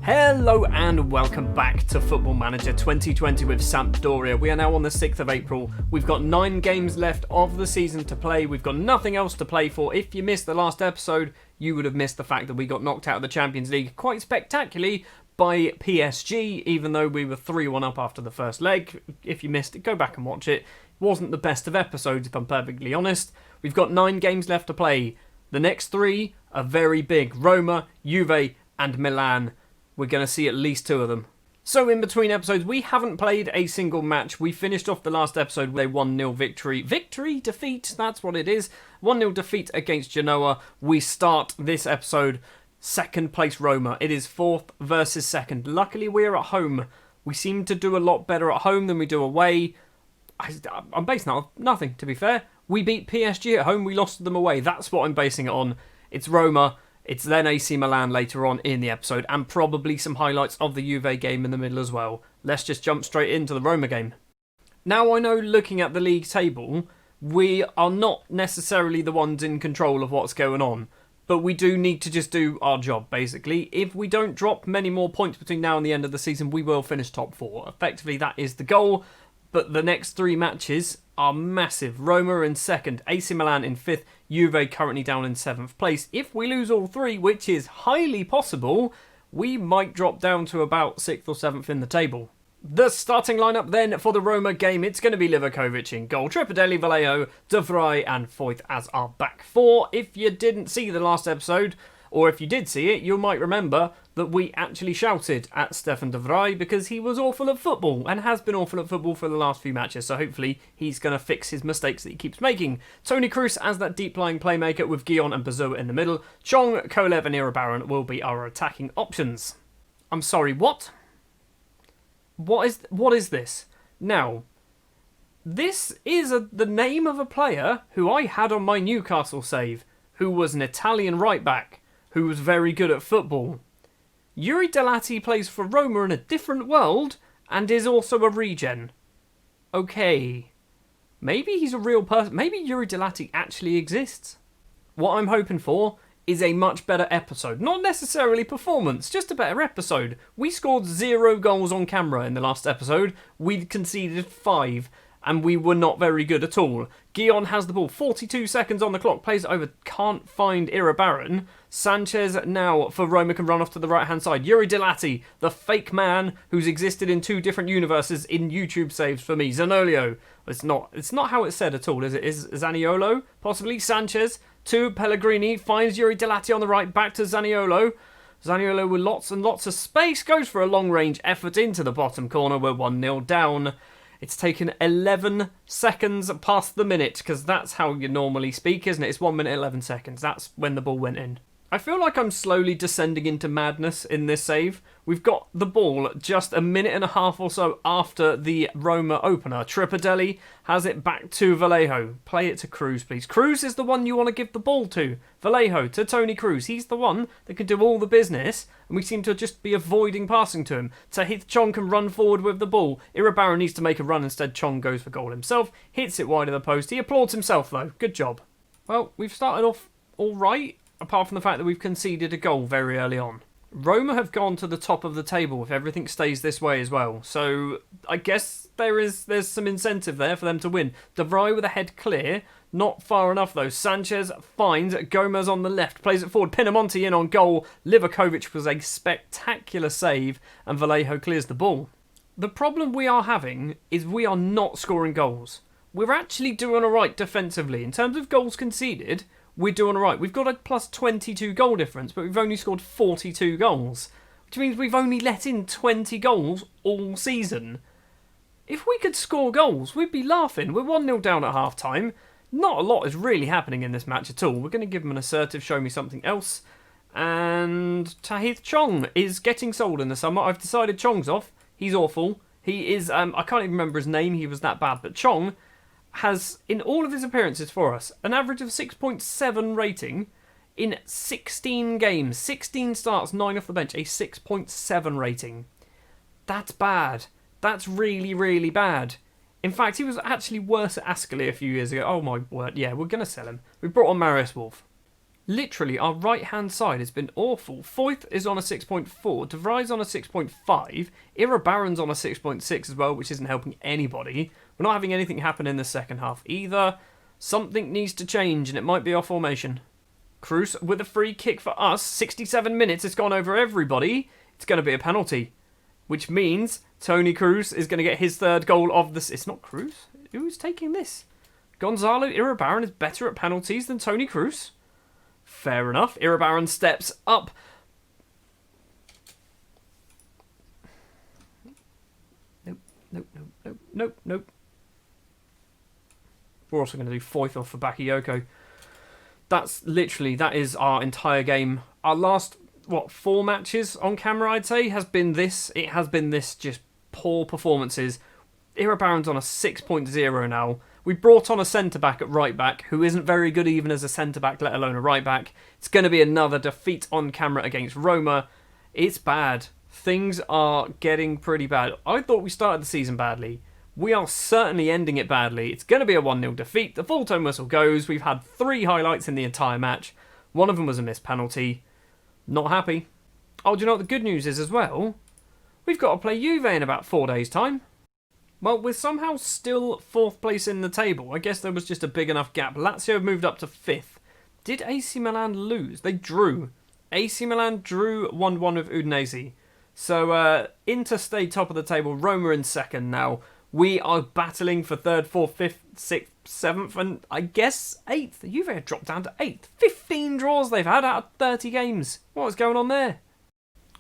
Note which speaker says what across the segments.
Speaker 1: Hello and welcome back to Football Manager 2020 with Sampdoria. We are now on the 6th of April. We've got 9 games left of the season to play. We've got nothing else to play for. If you missed the last episode, you would have missed the fact that we got knocked out of the Champions League quite spectacularly by PSG, even though we were 3-1 up after the first leg. If you missed it, go back and watch it. It wasn't the best of episodes, if I'm perfectly honest. We've got 9 games left to play. The next 3 are very big. Roma, Juve and Milan. We're going to see at least 2 of them. So in between episodes, we haven't played a single match. We finished off the last episode with a 1-0 victory. Defeat, that's what it is. 1-0 defeat against Genoa. We start this episode, 2nd place Roma. It is 4th versus 2nd. Luckily, we're at home. We seem to do a lot better at home than we do away. I'm basing that on nothing, to be fair. We beat PSG at home, we lost them away. That's what I'm basing it on. It's Roma. It's then AC Milan later on in the episode, and probably some highlights of the Juve game in the middle as well. Let's just jump straight into the Roma game. Now I know, looking at the league table, we are not necessarily the ones in control of what's going on, but we do need to just do our job, basically. If we don't drop many more points between now and the end of the season, we will finish top 4. Effectively, that is the goal, but the next 3 matches are massive. Roma in 2nd, AC Milan in 5th, Juve currently down in 7th place. If we lose all 3, which is highly possible, we might drop down to about 6th or 7th in the table. The starting lineup then for the Roma game, it's going to be Livakovic in goal, Tripadelli, Vallejo, De Vrij and Foyth as our back 4. If you didn't see the last episode, or if you did see it, you might remember that we actually shouted at Stefan De Vrij because he was awful at football and has been awful at football for the last few matches. So hopefully he's going to fix his mistakes that he keeps making. Toni Kroos as that deep-lying playmaker with Guillon and Bazua in the middle. Chong, Kolev and Irabaran will be our attacking options. I'm sorry, what? What is this? Now, this is the name of a player who I had on my Newcastle save, who was an Italian right-back, who was very good at football. Yuri Delati plays for Roma in a different world and is also a regen. Okay. Maybe he's a real person. Maybe Yuri Delati actually exists. What I'm hoping for is a much better episode. Not necessarily performance, just a better episode. We scored 0 goals on camera in the last episode. We conceded 5. And we were not very good at all. Guillon has the ball, 42 seconds on the clock, plays it over, can't find Irabaran. Sanchez now for Roma can run off to the right-hand side. Yuri Delati, the fake man who's existed in 2 different universes in YouTube saves for me. Zanolio, it's not how it's said at all, is it? Is Zaniolo, possibly. Sanchez to Pellegrini, finds Yuri Delati on the right, back to Zaniolo. Zaniolo with lots and lots of space, goes for a long-range effort into the bottom corner. We're 1-0 down. It's taken 11 seconds past the minute, because that's how you normally speak, isn't it? It's 1 minute 11 seconds. That's when the ball went in. I feel like I'm slowly descending into madness in this save. We've got the ball just a minute and a half or so after the Roma opener. Tripadelli has it back to Vallejo. Play it to Kroos, please. Kroos is the one you want to give the ball to. Vallejo to Toni Kroos. He's the one that can do all the business, and we seem to just be avoiding passing to him. Tahith Chong can run forward with the ball. Irabaran needs to make a run. Instead, Chong goes for goal himself. Hits it wide of the post. He applauds himself, though. Good job. Well, we've started off all right, apart from the fact that we've conceded a goal very early on. Roma have gone to the top of the table if everything stays this way as well. So I guess there's some incentive there for them to win. De Vrij with a head clear. Not far enough though. Sanchez finds Gomez on the left. Plays it forward. Pinamonti in on goal. Livakovic was a spectacular save. And Vallejo clears the ball. The problem we are having is we are not scoring goals. We're actually doing alright defensively. In terms of goals conceded, we're doing alright. We've got a plus 22 goal difference, but we've only scored 42 goals. Which means we've only let in 20 goals all season. If we could score goals, we'd be laughing. We're 1-0 down at half-time. Not a lot is really happening in this match at all. We're going to give him an assertive show me something else. And Tahith Chong is getting sold in the summer. I've decided Chong's off. He's awful. He is, I can't even remember his name. He was that bad. But Chong has, in all of his appearances for us, an average of 6.7 rating in 16 games. 16 starts, 9 off the bench, a 6.7 rating. That's bad. That's really, really bad. In fact, he was actually worse at Ascoli a few years ago. Oh my word, yeah, we're going to sell him. We brought on Marius Wolf. Literally, our right-hand side has been awful. Foyth is on a 6.4, De Vrij's on a 6.5, Irabaran's on a 6.6 as well, which isn't helping anybody. We're not having anything happen in the second half either. Something needs to change, and it might be our formation. Cruz with a free kick for us. 67 minutes, it's gone over everybody. It's going to be a penalty, which means Tony Cruz is going to get his third goal of this. It's not Cruz. Who's taking this? Gonzalo Iribarren is better at penalties than Tony Cruz. Fair enough. Iribarren steps up. Nope. We're also going to do Foyth off for Bakayoko. That is our entire game. Our last, 4 matches on camera, I'd say, has been this. It has been this just poor performances. Iribarren's on a 6.0 now. We brought on a centre-back at right-back who isn't very good even as a centre-back, let alone a right-back. It's going to be another defeat on camera against Roma. It's bad. Things are getting pretty bad. I thought we started the season badly. We are certainly ending it badly. It's going to be a 1-0 defeat. The full-time whistle goes. We've had 3 highlights in the entire match. One of them was a missed penalty. Not happy. Oh, do you know what the good news is as well? We've got to play Juve in about 4 days' time. Well, we're somehow still 4th place in the table. I guess there was just a big enough gap. Lazio moved up to 5th. Did AC Milan lose? They drew. AC Milan drew 1-1 with Udinese. So, Inter stayed top of the table. Roma in 2nd now. We are battling for 3rd, 4th, 5th, 6th, 7th, and I guess 8th. Juve had dropped down to 8th. 15 draws they've had out of 30 games. What is going on there?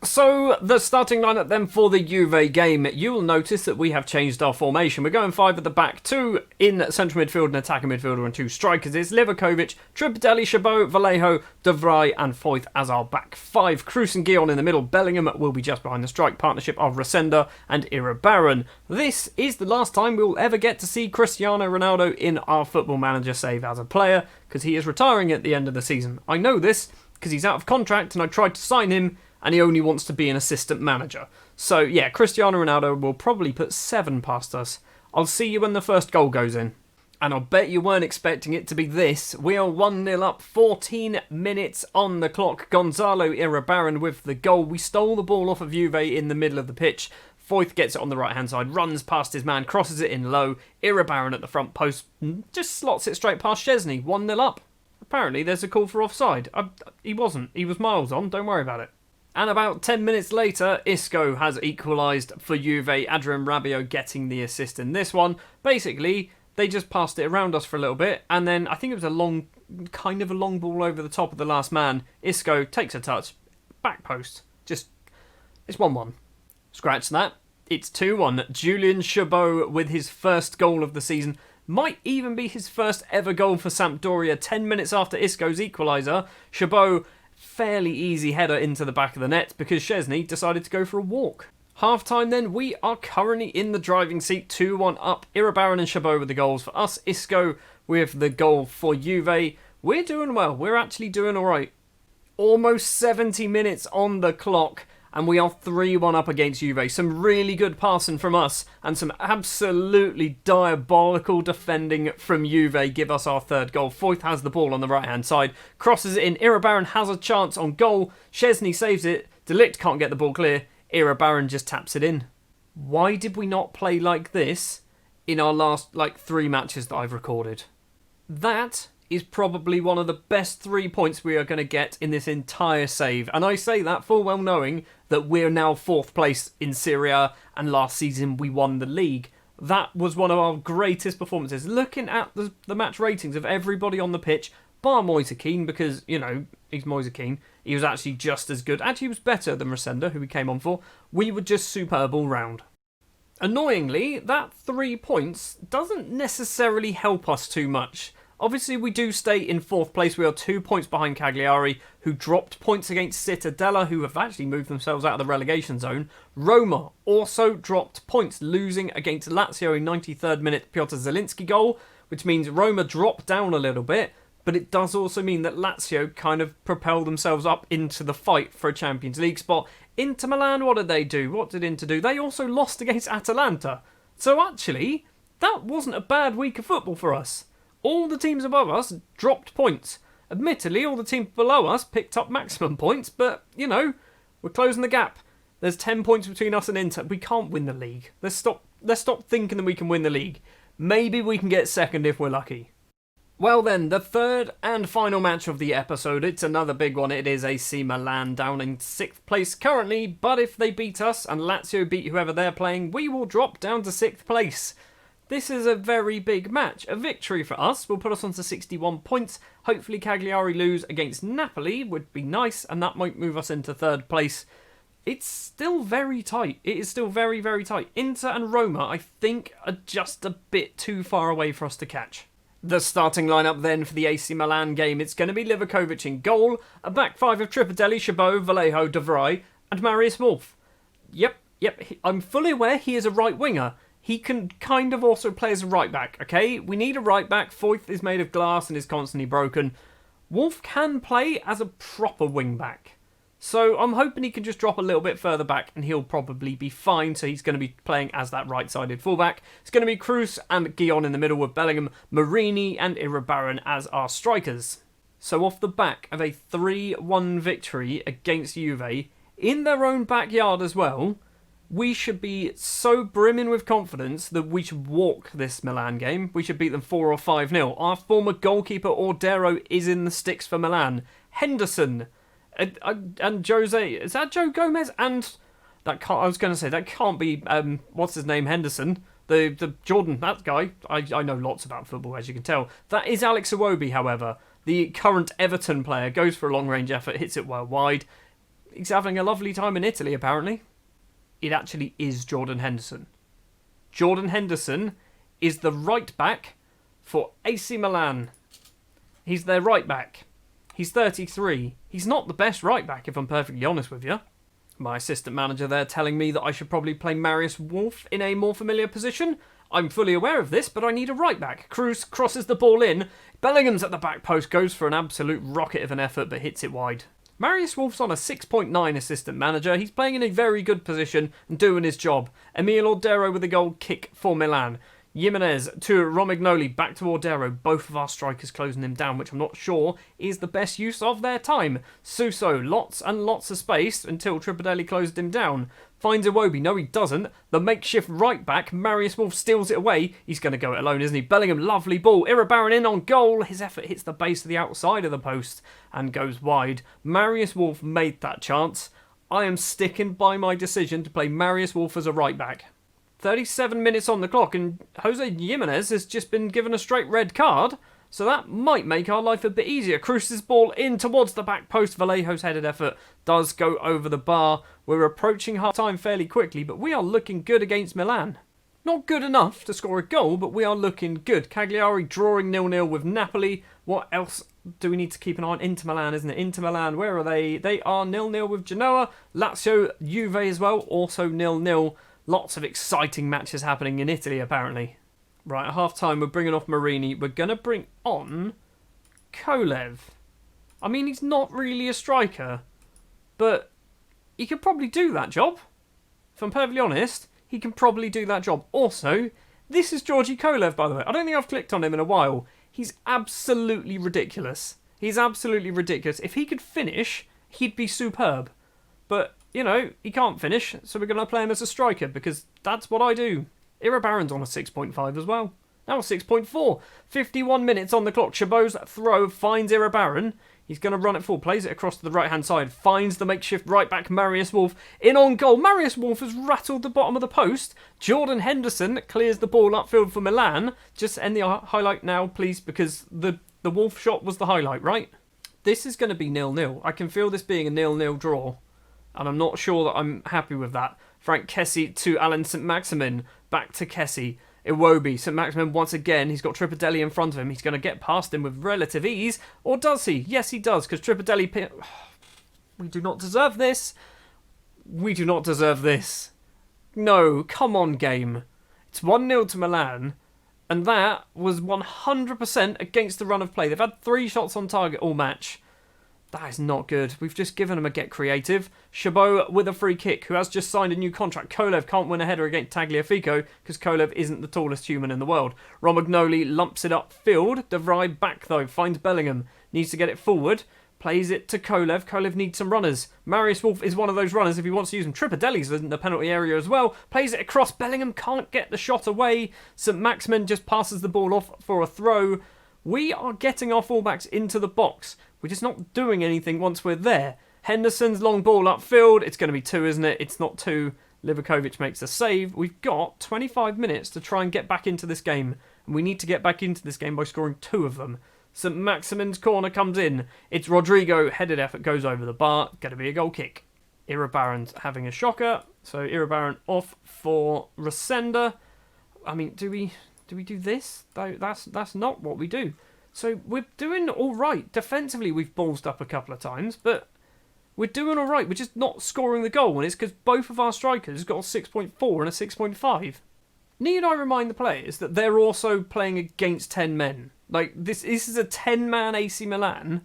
Speaker 1: So, the starting lineup then for the Juve game. You will notice that we have changed our formation. We're going 5 at the back, 2 in central midfield, an attacking midfielder and 2 strikers. It's Livakovic, Tripidelli, Chabot, Vallejo, De Vrij and Foyth as our back 5. Cruz and Guillon in the middle. Bellingham will be just behind the strike partnership of Resenda and Iribarren. This is the last time we will ever get to see Cristiano Ronaldo in our Football Manager save as a player, because he is retiring at the end of the season. I know this because he's out of contract and I tried to sign him, and he only wants to be an assistant manager. So, yeah, Cristiano Ronaldo will probably put 7 past us. I'll see you when the first goal goes in. And I'll bet you weren't expecting it to be this. We are 1-0 up, 14 minutes on the clock. Gonzalo Iribarren with the goal. We stole the ball off of Juve in the middle of the pitch. Foyth gets it on the right-hand side, runs past his man, crosses it in low. Iribarren at the front post just slots it straight past Szczesny. 1-0 up. Apparently, there's a call for offside. He wasn't. He was miles on. Don't worry about it. And about 10 minutes later, Isco has equalised for Juve. Adrian Rabiot getting the assist in this one. Basically, they just passed it around us for a little bit, and then I think it was a long ball over the top of the last man. Isco takes a touch, back post. It's 1-1. Scratch that. It's 2-1. Julian Chabot with his first goal of the season. Might even be his first ever goal for Sampdoria. 10 minutes after Isco's equaliser, Chabot, fairly easy header into the back of the net because Szczesny decided to go for a walk. Half-time then, we are currently in the driving seat, 2-1 up. Iribarren and Chabot with the goals for us. Isco with the goal for Juve. We're doing well. We're actually doing alright. Almost 70 minutes on the clock, and we are 3-1 up against Juve. Some really good passing from us, and some absolutely diabolical defending from Juve give us our third goal. Foyth has the ball on the right-hand side, crosses it in. Iribarren has a chance on goal. Szczesny saves it. De Ligt can't get the ball clear. Iribarren just taps it in. Why did we not play like this in our last 3 matches that I've recorded? That is probably one of the best 3 points we are going to get in this entire save. And I say that full well knowing that we're now 4th place in Serie A, and last season we won the league. That was one of our greatest performances. Looking at the match ratings of everybody on the pitch, bar Moise Kean, because, he's Moise Kean. He was actually just as good. Actually, he was better than Resenda, who we came on for. We were just superb all round. Annoyingly, that 3 points doesn't necessarily help us too much. Obviously, we do stay in 4th place. We are 2 points behind Cagliari, who dropped points against Cittadella, who have actually moved themselves out of the relegation zone. Roma also dropped points, losing against Lazio in 93rd minute Piotr Zielinski goal, which means Roma dropped down a little bit, but it does also mean that Lazio kind of propel themselves up into the fight for a Champions League spot. Inter Milan, what did they do? What did Inter do? They also lost against Atalanta. So actually, that wasn't a bad week of football for us. All the teams above us dropped points. Admittedly, all the teams below us picked up maximum points, but, we're closing the gap. There's 10 points between us and Inter. We can't win the league. Let's stop thinking that we can win the league. Maybe we can get second if we're lucky. Well then, the third and final match of the episode. It's another big one. It is AC Milan down in 6th place currently, but if they beat us and Lazio beat whoever they're playing, we will drop down to 6th place. This is a very big match. A victory for us will put us on to 61 points. Hopefully Cagliari lose against Napoli would be nice, and that might move us into 3rd place. It's still very tight. It is still very, very tight. Inter and Roma, I think, are just a bit too far away for us to catch. The starting lineup then for the AC Milan game. It's going to be Livakovic in goal, a back five of Tripadelli, Chabot, Vallejo, De Vrij, and Marius Wolf. Yep, I'm fully aware he is a right winger. He can kind of also play as a right back, okay? We need a right back. Foyth is made of glass and is constantly broken. Wolf can play as a proper wing back. So I'm hoping he can just drop a little bit further back and he'll probably be fine. So he's going to be playing as that right-sided fullback. It's going to be Cruz and Guillon in the middle with Bellingham, Marini and Iribarren as our strikers. So off the back of a 3-1 victory against Juve, in their own backyard as well, we should be so brimming with confidence that we should walk this Milan game. We should beat them 4 or 5-0. Our former goalkeeper Ordero is in the sticks for Milan. Henderson and Jose, is that Joe Gomez? And that can't, I was going to say, that can't be, what's his name, Henderson. The Jordan, that guy. I know lots about football, as you can tell. That is Alex Iwobi, however. The current Everton player goes for a long-range effort, hits it well wide. He's having a lovely time in Italy, apparently. It actually is Jordan Henderson. Jordan Henderson is the right back for AC Milan. He's their right back. He's 33. He's not the best right back, if I'm perfectly honest with you. My assistant manager there telling me that I should probably play Marius Wolf in a more familiar position. I'm fully aware of this, but I need a right back. Cruz crosses the ball in. Bellingham's at the back post, goes for an absolute rocket of an effort, but hits it wide. Marius Wolf's on a 6.9 assistant manager. He's playing in a very good position and doing his job. Emile Ordero with a goal kick for Milan. Jimenez to Romagnoli, back to Ordero. Both of our strikers closing him down, which I'm not sure is the best use of their time. Suso, lots and lots of space until Tripadelli closed him down. Finds Iwobi. No, he doesn't. The makeshift right back, Marius Wolf, steals it away. He's going to go it alone, isn't he? Bellingham, lovely ball. Iribarren in on goal. His effort hits the base of the outside of the post and goes wide. Marius Wolf made that chance. I am sticking by my decision to play Marius Wolf as a right back. 37 minutes on the clock and Jose Jimenez has just been given a straight red card, so that might make our life a bit easier. Cruz's ball in towards the back post. Vallejo's headed effort does go over the bar. We're approaching half-time fairly quickly, but we are looking good against Milan. Not good enough to score a goal, but we are looking good. Cagliari drawing 0-0 with Napoli. What else do we need to keep an eye on? Inter Milan, isn't it? Inter Milan, where are they? They are 0-0 with Genoa. Lazio, Juve as well, also 0-0. Lots of exciting matches happening in Italy, apparently. Right, at half-time, we're bringing off Marini. We're going to bring on Kolev. I mean, he's not really a striker, but he could probably do that job. If I'm perfectly honest, he can probably do that job. Also, this is Georgi Kolev, by the way. I don't think I've clicked on him in a while. He's absolutely ridiculous. He's absolutely ridiculous. If he could finish, he'd be superb. But he can't finish, so we're going to play him as a striker, because that's what I do. Iribarren's on a 6.5 as well. Now a 6.4. 51 minutes on the clock. Chabot's throw finds Iribarren. He's going to run it full, plays it across to the right-hand side, finds the makeshift right-back Marius Wolf. In on goal. Marius Wolf has rattled the bottom of the post. Jordan Henderson clears the ball upfield for Milan. Just end the highlight now, please, because the Wolf shot was the highlight, right? This is going to be 0-0. I can feel this being a 0-0 draw. And I'm not sure that I'm happy with that. Frank Kessie to Alan St. Maximin. Back to Kessie. Iwobi. St. Maximin once again. He's got Tripadelli in front of him. He's going to get past him with relative ease. Or does he? Yes, he does. Because Tripadelli... We do not deserve this. We do not deserve this. No, come on, game. It's 1-0 to Milan. And that was 100% against the run of play. They've had 3 shots on target all match. That is not good. We've just given him a get creative. Chabot with a free kick, who has just signed a new contract. Kolev can't win a header against Tagliafico because Kolev isn't the tallest human in the world. Romagnoli lumps it upfield. De Vrij back though, finds Bellingham. needs to get it forward. Plays it to Kolev. Kolev needs some runners. Marius Wolf is one of those runners if he wants to use them. Tripadelli's in the penalty area as well. Plays it across. Bellingham can't get the shot away. St Maximin just passes the ball off for a throw. We are getting our fullbacks into the box. We're just not doing anything once we're there. Henderson's long ball upfield. It's going to be 2, isn't it? It's not 2. Livakovic makes a save. We've got 25 minutes to try and get back into this game. And we need to get back into this game by scoring 2 of them. St Maximin's corner comes in. It's Rodrigo. Headed effort goes over the bar. Going to be a goal kick. Iribarren's having a shocker. So Iribarren off for Resenda. I mean, do we do this? That's not what we do. So we're doing all right. Defensively, we've ballsed up a couple of times, but we're doing all right. We're just not scoring the goal, and it's because both of our strikers got a 6.4 and a 6.5. Need I remind the players that they're also playing against 10 men? Like, this is a 10-man AC Milan,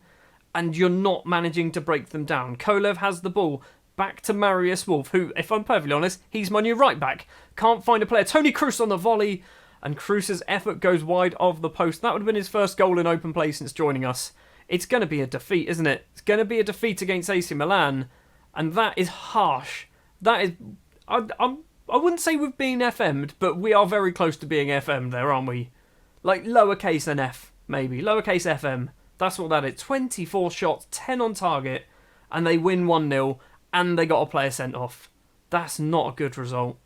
Speaker 1: and you're not managing to break them down. Kolev has the ball back to Marius Wolf, who, if I'm perfectly honest, he's my new right-back. Can't find a player. Toni Kroos on the volley, and Kroos's effort goes wide of the post. That would have been his first goal in open play since joining us. It's going to be a defeat, isn't it? It's going to be a defeat against AC Milan, and that is harsh. That is... I wouldn't say we've been FM'd, but we are very close to being FM'd there, aren't we? Like, lowercase an F, maybe. Lowercase FM. That's what that is. 24 shots, 10 on target, and they win 1-0, and they got a player sent off. That's not a good result.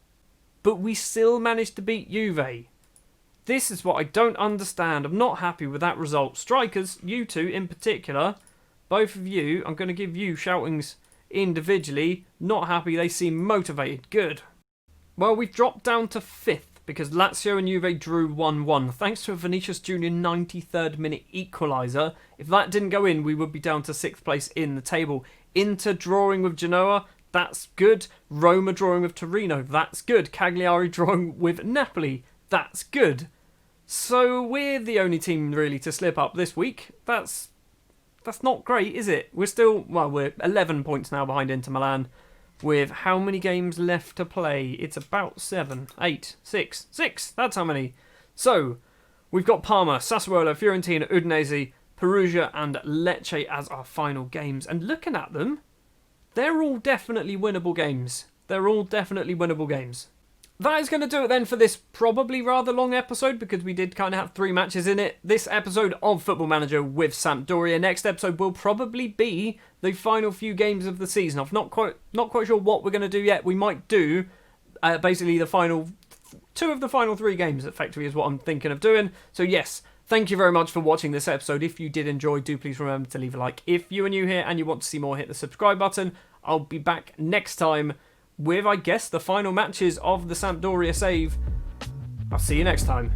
Speaker 1: But we still managed to beat Juve. This is what I don't understand. I'm not happy with that result. Strikers, you two in particular, both of you, I'm going to give you shoutings individually. Not happy. They seem motivated. Good. Well, we've dropped down to 5th because Lazio and Juve drew 1-1 thanks to a Vinicius Junior 93rd minute equaliser. If that didn't go in, we would be down to 6th place in the table. Inter drawing with Genoa, that's good. Roma drawing with Torino, that's good. Cagliari drawing with Napoli, that's good. So we're the only team really to slip up this week. That's not great, is it? We're 11 points now behind Inter Milan. With how many games left to play? It's about 7, 8, 6. That's how many. So, we've got Parma, Sassuolo, Fiorentina, Udinese, Perugia and Lecce as our final games. And looking at them, they're all definitely winnable games. That is going to do it then for this probably rather long episode because we did kind of have 3 matches in it. This episode of Football Manager with Sampdoria. Next episode will probably be the final few games of the season. I'm not quite sure what we're going to do yet. We might do basically the final 2 of the final 3 games effectively is what I'm thinking of doing. So yes, thank you very much for watching this episode. If you did enjoy, do please remember to leave a like. If you are new here and you want to see more, hit the subscribe button. I'll be back next time with, I guess, the final matches of the Sampdoria save. I'll see you next time.